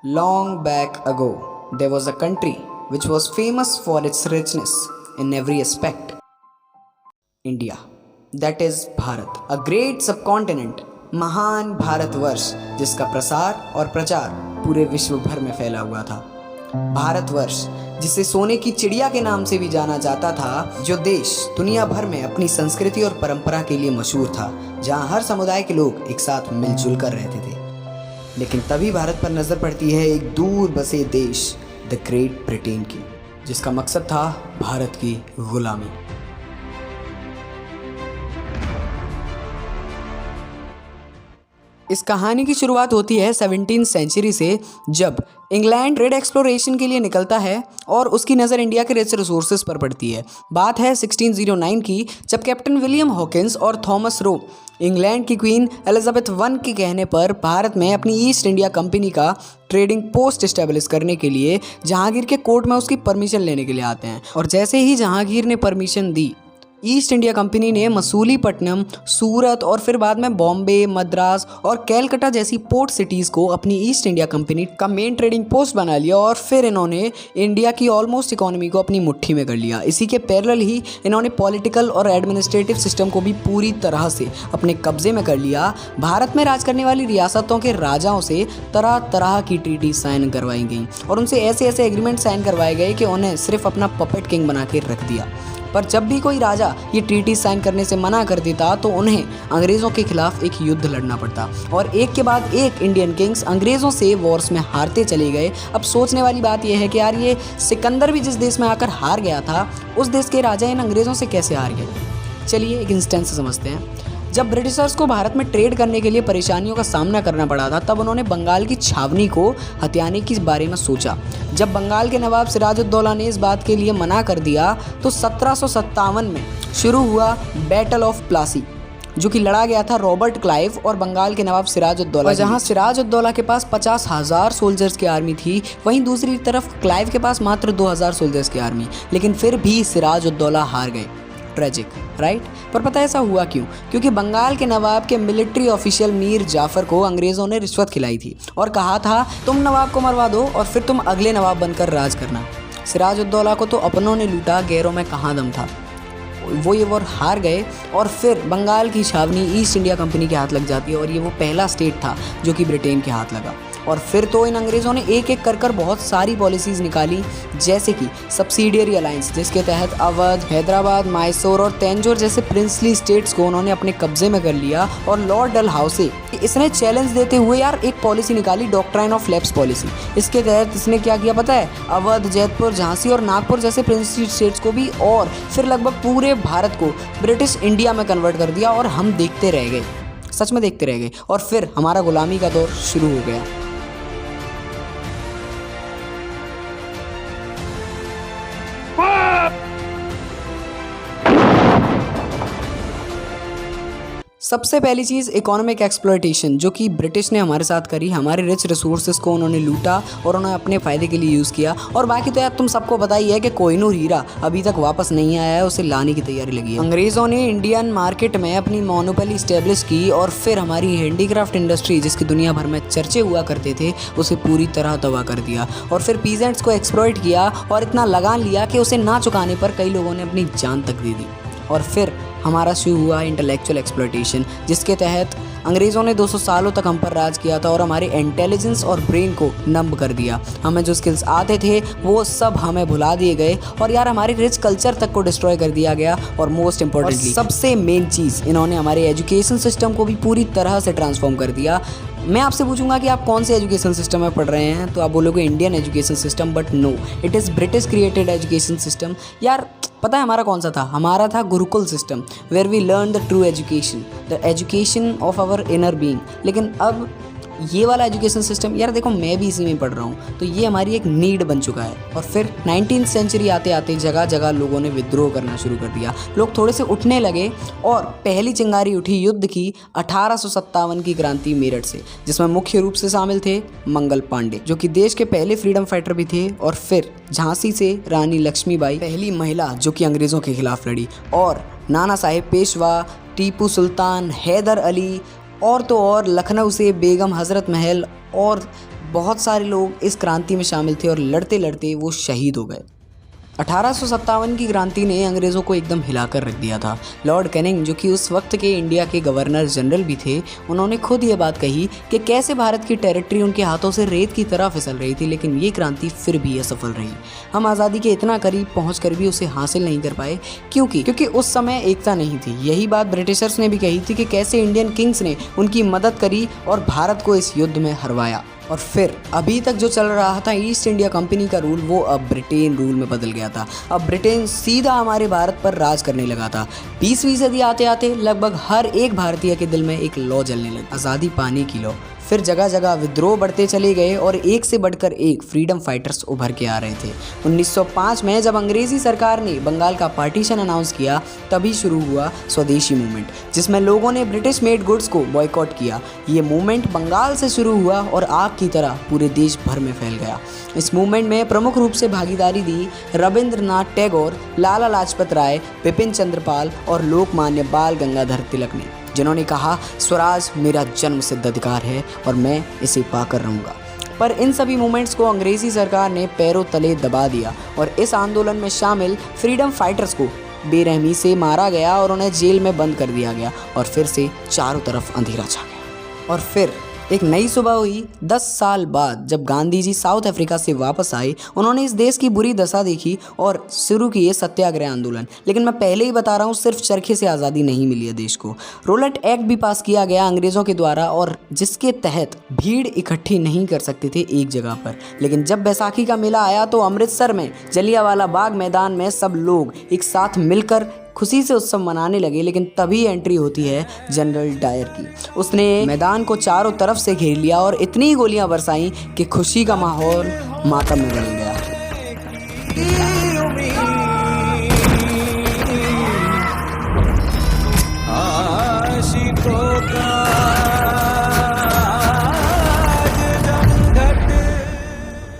Long back ago, there was a country which was famous for its richness in every aspect. India, that is Bharat, a great subcontinent, महान भारतवर्ष जिसका प्रसार और प्रचार पूरे विश्व भर में फैला हुआ था। भारतवर्ष जिसे सोने की चिड़िया के नाम से भी जाना जाता था, जो देश दुनिया भर में अपनी संस्कृति और परंपरा के लिए मशहूर था, जहां हर समुदाय के लोग एक साथ मिलजुल कर रहते थे। लेकिन तभी भारत पर नजर पड़ती है एक दूर बसे देश द ग्रेट ब्रिटेन की, जिसका मकसद था भारत की गुलामी। इस कहानी की शुरुआत होती है 17वीं सेंचुरी से, जब इंग्लैंड ट्रेड एक्सप्लोरेशन के लिए निकलता है और उसकी नज़र इंडिया के रिच रिसोर्सेज पर पड़ती है। बात है 1609 की, जब कैप्टन विलियम हॉकिंस और थॉमस रो इंग्लैंड की क्वीन एलिजाबेथ वन के कहने पर भारत में अपनी ईस्ट इंडिया कंपनी का ट्रेडिंग पोस्ट इस्टेब्लिश करने के लिए जहांगीर के कोर्ट में उसकी परमिशन लेने के लिए आते हैं। और जैसे ही जहांगीर ने परमिशन दी, ईस्ट इंडिया कंपनी ने मसूलीपट्टनम, सूरत और फिर बाद में बॉम्बे, मद्रास और कैलकाटा जैसी पोर्ट सिटीज़ को अपनी ईस्ट इंडिया कंपनी का मेन ट्रेडिंग पोस्ट बना लिया। और फिर इन्होंने इंडिया की ऑलमोस्ट इकोनॉमी को अपनी मुट्ठी में कर लिया। इसी के पैरेलल ही इन्होंने पॉलिटिकल और एडमिनिस्ट्रेटिव सिस्टम को भी पूरी तरह से अपने कब्जे में कर लिया। भारत में राज करने वाली रियासतों के राजाओं से तरह तरह की ट्रीटी साइन करवाई गई और उनसे ऐसे ऐसे एग्रीमेंट साइन करवाए गए कि उन्हें सिर्फ अपना पपेट किंग बना के रख दिया। पर जब भी कोई राजा ये ट्रीटी साइन करने से मना कर देता तो उन्हें अंग्रेज़ों के खिलाफ एक युद्ध लड़ना पड़ता और एक के बाद एक इंडियन किंग्स अंग्रेज़ों से वॉर्स में हारते चले गए। अब सोचने वाली बात यह है कि यार, ये सिकंदर भी जिस देश में आकर हार गया था, उस देश के राजा इन अंग्रेज़ों से कैसे हार गए। चलिए एक इंस्टेंस समझते हैं। जब ब्रिटिशर्स को भारत में ट्रेड करने के लिए परेशानियों का सामना करना पड़ा था, तब उन्होंने बंगाल की छावनी को हथियाने के बारे में सोचा। जब बंगाल के नवाब सिराजुद्दौला ने इस बात के लिए मना कर दिया तो 1757 में शुरू हुआ बैटल ऑफ प्लासी, जो कि लड़ा गया था रॉबर्ट क्लाइव और बंगाल के नवाब सिराजुद्दौला। जहां सिराजुद्दौला के पास 50,000 सोल्जर्स की आर्मी थी, वहीं दूसरी तरफ क्लाइव के पास मात्र 2,000 सोल्जर्स की आर्मी। लेकिन फिर भी सिराजुद्दौला हार गए। Tragic, right? पर पता ऐसा हुआ क्यों? क्योंकि बंगाल के नवाब के मिलिट्री ऑफिशियल मीर जाफर को अंग्रेज़ों ने रिश्वत खिलाई थी और कहा था, तुम नवाब को मरवा दो और फिर तुम अगले नवाब बनकर राज करना। सिराजुद्दौला को तो अपनों ने लूटा, गैरों में कहाँ दम था। वो ये वॉर हार गए और फिर बंगाल की छावनी ईस्ट इंडिया कंपनी के हाथ लग जाती है और ये वो पहला स्टेट था जो कि ब्रिटेन के हाथ लगा। और फिर तो इन अंग्रेज़ों ने एक एक कर बहुत सारी पॉलिसीज़ निकाली, जैसे कि सब्सिडियरी अलायंस, जिसके तहत अवध, हैदराबाद, मैसूर और तंजौर जैसे प्रिंसली स्टेट्स को उन्होंने अपने कब्जे में कर लिया। और लॉर्ड डलहौसी इसने चैलेंज देते हुए यार एक पॉलिसी निकाली, डॉक्ट्राइन ऑफ लैप्स पॉलिसी। इसके तहत इसने क्या किया पता है? अवध, जयपुर, झांसी और नागपुर जैसे प्रिंसली स्टेट्स को भी और फिर लगभग पूरे भारत को ब्रिटिश इंडिया में कन्वर्ट कर दिया और हम देखते रह गए, सच में देखते रह गए। और फिर हमारा गुलामी का दौर शुरू हो गया। सबसे पहली चीज़ इकोनॉमिक एक्सप्लॉयटेशन, जो कि ब्रिटिश ने हमारे साथ करी। हमारे रिच रिसोर्सेज को उन्होंने लूटा और उन्होंने अपने फ़ायदे के लिए यूज़ किया। और बाकी तो यार तुम सबको पता ही है कि कोहिनूर हीरा अभी तक वापस नहीं आया है, उसे लाने की तैयारी लगी है। अंग्रेज़ों ने इंडियन मार्केट में अपनी मोनोपोली इस्टेब्लिश की और फिर हमारी हैंडीक्राफ्ट इंडस्ट्री, जिसकी दुनिया भर में चर्चे हुआ करते थे, उसे पूरी तरह तबाह कर दिया। और फिर पीजेंट्स को एक्सप्लॉइट किया और इतना लगान लिया कि उसे ना चुकाने पर कई लोगों ने अपनी जान तक दे दी। और फिर हमारा शुरू हुआ इंटेलेक्चुअल एक्सप्लॉयटेशन, जिसके तहत अंग्रेज़ों ने 200 सालों तक हम पर राज किया था और हमारे इंटेलिजेंस और ब्रेन को नंब कर दिया। हमें जो स्किल्स आते थे वो सब हमें भुला दिए गए और यार हमारे रिच कल्चर तक को डिस्ट्रॉय कर दिया गया। और मोस्ट इंपॉर्टेंटली सबसे मेन चीज़, इन्होंने हमारे एजुकेशन सिस्टम को भी पूरी तरह से ट्रांसफॉर्म कर दिया। मैं आपसे पूछूंगा कि आप कौन से एजुकेशन सिस्टम में पढ़ रहे हैं, तो आप बोलोगे Indian education system, but no, it is British created education system. यार पता है हमारा कौन सा था? हमारा था gurukul system, where we learn the true education, the education of our inner being. लेकिन अब ये वाला एजुकेशन सिस्टम, यार देखो मैं भी इसी में पढ़ रहा हूँ, तो ये हमारी एक नीड बन चुका है। और फिर 19वीं सेंचुरी आते आते जगह जगह लोगों ने विद्रोह करना शुरू कर दिया, लोग थोड़े से उठने लगे और पहली चिंगारी उठी युद्ध की 1857 की क्रांति मेरठ से, जिसमें मुख्य रूप से शामिल थे मंगल पांडे, जो कि देश के पहले फ्रीडम फाइटर भी थे। और फिर झांसी से रानी लक्ष्मीबाई, पहली महिला जो कि अंग्रेज़ों के खिलाफ लड़ी। और नाना साहेब पेशवा, टीपू सुल्तान, हैदर अली और तो और लखनऊ से बेगम हज़रत महल और बहुत सारे लोग इस क्रांति में शामिल थे और लड़ते लड़ते वो शहीद हो गए। 1857 की क्रांति ने अंग्रेज़ों को एकदम हिलाकर रख दिया था। लॉर्ड कैनिंग, जो कि उस वक्त के इंडिया के गवर्नर जनरल भी थे, उन्होंने खुद ये बात कही कि कैसे भारत की टेरिटरी उनके हाथों से रेत की तरह फिसल रही थी, लेकिन ये क्रांति फिर भी असफल रही। हम आज़ादी के इतना करीब पहुँच भी उसे हासिल नहीं कर पाए, क्योंकि उस समय एकता नहीं थी। यही बात ब्रिटिशर्स ने भी कही थी कि कैसे इंडियन किंग्स ने उनकी मदद करी और भारत को इस युद्ध में हरवाया। और फिर अभी तक जो चल रहा था ईस्ट इंडिया कंपनी का रूल, वो अब ब्रिटेन रूल में बदल गया था। अब ब्रिटेन सीधा हमारे भारत पर राज करने लगा था। 20वीं सदी आते आते लगभग हर एक भारतीय के दिल में एक लौ जलने लगी, आज़ादी पाने की लौ। फिर जगह जगह विद्रोह बढ़ते चले गए और एक से बढ़कर एक फ्रीडम फाइटर्स उभर के आ रहे थे। 1905 में जब अंग्रेज़ी सरकार ने बंगाल का पार्टीशन अनाउंस किया, तभी शुरू हुआ स्वदेशी मूवमेंट, जिसमें लोगों ने ब्रिटिश मेड गुड्स को बॉयकॉट किया। ये मूवमेंट बंगाल से शुरू हुआ और आग की तरह पूरे देश भर में फैल गया। इस मूवमेंट में प्रमुख रूप से भागीदारी दी रविंद्रनाथ टैगोर, लाला लाजपत राय, बिपिन चंद्रपाल और लोकमान्य बाल गंगाधर तिलक ने, जिन्होंने कहा स्वराज मेरा जन्म सिद्ध अधिकार है और मैं इसे पाकर रहूँगा। पर इन सभी मूवमेंट्स को अंग्रेज़ी सरकार ने पैरों तले दबा दिया और इस आंदोलन में शामिल फ्रीडम फाइटर्स को बेरहमी से मारा गया और उन्हें जेल में बंद कर दिया गया और फिर से चारों तरफ अंधेरा छा गया। और फिर एक नई सुबह हुई 10 साल बाद, जब गांधी जी साउथ अफ्रीका से वापस आए। उन्होंने इस देश की बुरी दशा देखी और शुरू किए सत्याग्रह आंदोलन। लेकिन मैं पहले ही बता रहा हूँ, सिर्फ चरखे से आज़ादी नहीं मिली है देश को। रोलेट एक्ट भी पास किया गया अंग्रेज़ों के द्वारा, और जिसके तहत भीड़ इकट्ठी नहीं कर सकते थे एक जगह पर। लेकिन जब बैसाखी का मेला आया तो अमृतसर में जलियांवाला बाग मैदान में सब लोग एक साथ मिलकर खुशी से उत्सव मनाने लगे। लेकिन तभी एंट्री होती है जनरल डायर की। उसने मैदान को चारों तरफ से घेर लिया और इतनी गोलियां बरसाईं कि खुशी का माहौल मातम में बदल गया।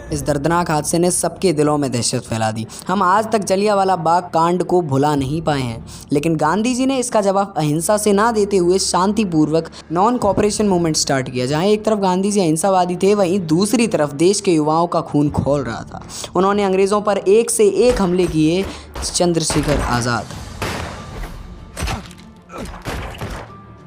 इस दर्दनाक हादसे ने सबके दिलों में दहशत फैला दी। हम आज तक जलियांवाला बाग कांड को भुला नहीं पाए हैं, लेकिन गांधी जी ने इसका जवाब अहिंसा से ना देते हुए शांतिपूर्वक नॉन कॉपरेशन मूवमेंट स्टार्ट किया। जहां एक तरफ गांधी जी अहिंसावादी थे, वहीं दूसरी तरफ देश के युवाओं का खून खौल रहा था। उन्होंने अंग्रेज़ों पर एक से एक हमले किए। चंद्रशेखर आज़ाद,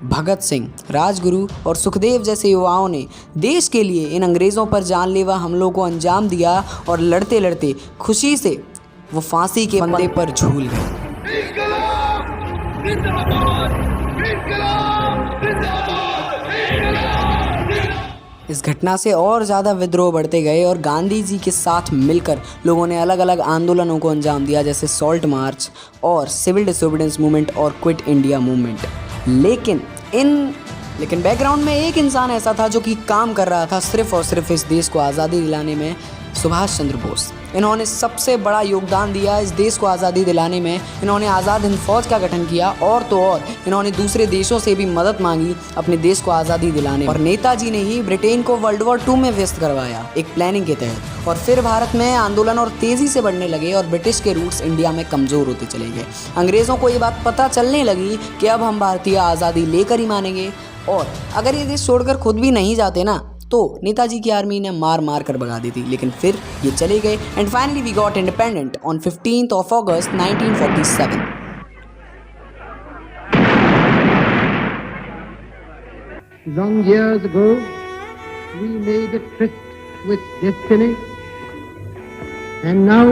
भगत सिंह, राजगुरु और सुखदेव जैसे युवाओं ने देश के लिए इन अंग्रेज़ों पर जानलेवा हमलों को अंजाम दिया और लड़ते लड़ते खुशी से वो फांसी के फंदे पर झूल गए। इस घटना से और ज़्यादा विद्रोह बढ़ते गए और गांधी जी के साथ मिलकर लोगों ने अलग अलग आंदोलनों को अंजाम दिया, जैसे सॉल्ट मार्च और सिविल डिसोबीडियंस मूवमेंट और क्विट इंडिया मूवमेंट। लेकिन बैकग्राउंड में एक इंसान ऐसा था जो कि काम कर रहा था सिर्फ और सिर्फ इस देश को आज़ादी दिलाने में, सुभाष चंद्र बोस। इन्होंने सबसे बड़ा योगदान दिया इस देश को आज़ादी दिलाने में। इन्होंने आज़ाद हिंद फौज का गठन किया और तो और इन्होंने दूसरे देशों से भी मदद मांगी अपने देश को आज़ादी दिलाने। और नेताजी ने ही ब्रिटेन को वर्ल्ड वॉर 2 में व्यस्त करवाया एक प्लानिंग के तहत। और फिर भारत में आंदोलन और तेज़ी से बढ़ने लगे और ब्रिटिश के रूट्स इंडिया में कमज़ोर होते चले गए। अंग्रेज़ों को ये बात पता चलने लगी कि अब हम भारतीय आज़ादी लेकर ही मानेंगे, और अगर ये देश छोड़कर खुद भी नहीं जाते ना, तो नेताजी की आर्मी ने मार मार कर भगा दी थी। लेकिन फिर ये चले गए and finally we got independent on 15th of August 1947। Long years ago, we made a tryst with destiny, and now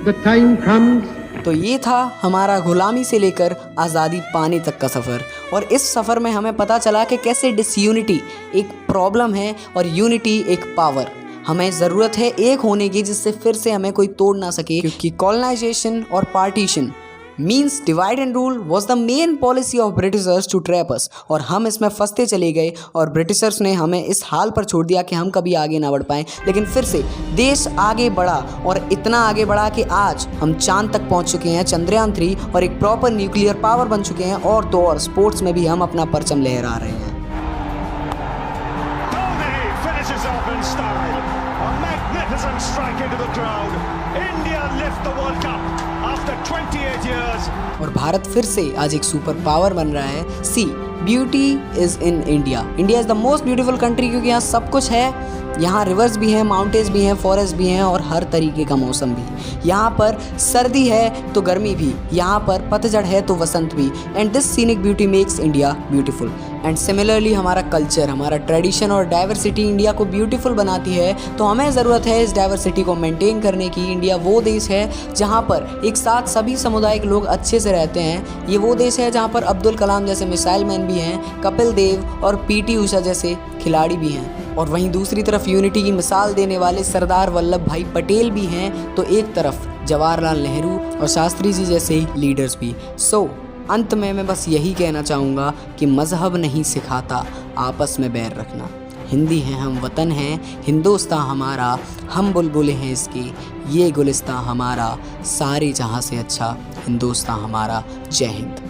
the time comes। तो ये था हमारा गुलामी से लेकर आज़ादी पाने तक का सफ़र। और इस सफ़र में हमें पता चला कि कैसे डिसयूनिटी एक प्रॉब्लम है और यूनिटी एक पावर। हमें ज़रूरत है एक होने की जिससे फिर से हमें कोई तोड़ ना सके, क्योंकि कॉलोनाइजेशन और partition means divide and rule was the main policy of Britishers to trap us. और हम इसमें फंसते चले गए और ब्रिटिशर्स ने हमें इस हाल पर छोड़ दिया कि हम कभी आगे ना बढ़ पाएँ। लेकिन फिर से देश आगे बढ़ा और इतना आगे बढ़ा कि आज हम चांद तक पहुंच चुके हैं, चंद्रयान 3, और एक प्रॉपर न्यूक्लियर पावर बन चुके हैं। और तो और स्पोर्ट्स में भी हम अपना परचम लहरा रहे हैं। और भारत फिर से आज एक सुपर पावर बन रहा है। See beauty is in India. India is the most beautiful country, क्योंकि यहाँ सब कुछ है यहाँ रिवर्स भी हैं, माउंटेन्स भी हैं, फॉरेस्ट भी हैं और हर तरीके का मौसम भी। यहाँ पर सर्दी है तो गर्मी भी, यहाँ पर पतझड़ है तो वसंत भी। And this scenic beauty makes India beautiful. And similarly हमारा कल्चर, हमारा ट्रेडिशन और डाइवर्सिटी इंडिया को ब्यूटीफुल बनाती है। तो हमें ज़रूरत है इस डाइवर्सिटी को मेंटेन करने की। इंडिया वो देश है जहाँ पर एक साथ सभी समुदाय के लोग अच्छे से रहते हैं। ये वो देश है जहाँ पर अब्दुल कलाम जैसे मिसाइल मैन भी हैं, कपिल देव और पीटी उषा जैसे खिलाड़ी भी हैं, और वहीं दूसरी तरफ यूनिटी की मिसाल देने वाले सरदार वल्लभ भाई पटेल भी हैं, तो एक तरफ जवाहरलाल नेहरू और शास्त्री जी जैसे लीडर्स भी। अंत में मैं बस यही कहना चाहूँगा कि मज़हब नहीं सिखाता आपस में बैर रखना। हिंदी हैं हम, वतन हैं हिंदुस्तान हमारा, हम बुलबुलें हैं इसके, ये गुलिस्तान हमारा, सारे जहाँ से अच्छा हिंदुस्तान हमारा। जय हिंद।